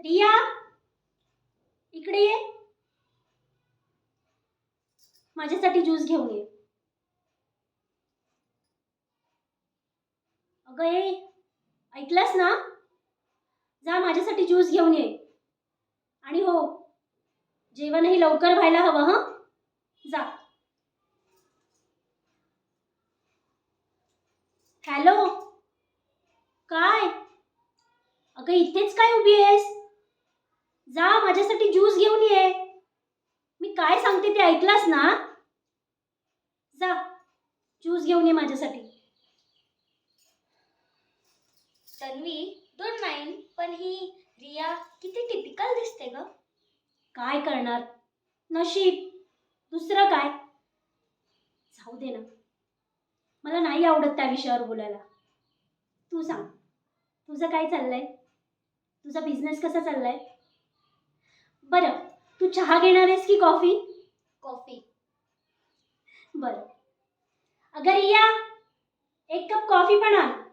रिया, इकडे ये. माझ्यासाठी ज्यूस घेऊन ये. अगं ये, ऐकलंस ना? जा माझ्यासाठी ज्यूस घेऊन ये. आणि हो, जेवणही लवकर व्हायला हवं. हं, जा. हॅलो, काय? अगं इथेच काय उभी आहेस? जा माझ्यासाठी ज्यूस घेऊन ये. मी काय सांगते ते ऐकलंस ना? जा, ज्यूस घेऊन ये माझ्यासाठी. तन्वी, डोंट माइंड, पण ही रिया किती टिपिकल दिसते ग. काय करणार, नशीब, दुसरं काय. जाऊ दे ना, मला नाही आवडत त्या विषयावर बोलायला. तू सांग, तुझं काय चाललंय? तुझा बिझनेस कसा चाललाय? बरं, तू चहा घेणार आहेस की कॉफी? कॉफी. बरं. अगं रिया, एक कप कॉफी पण आण.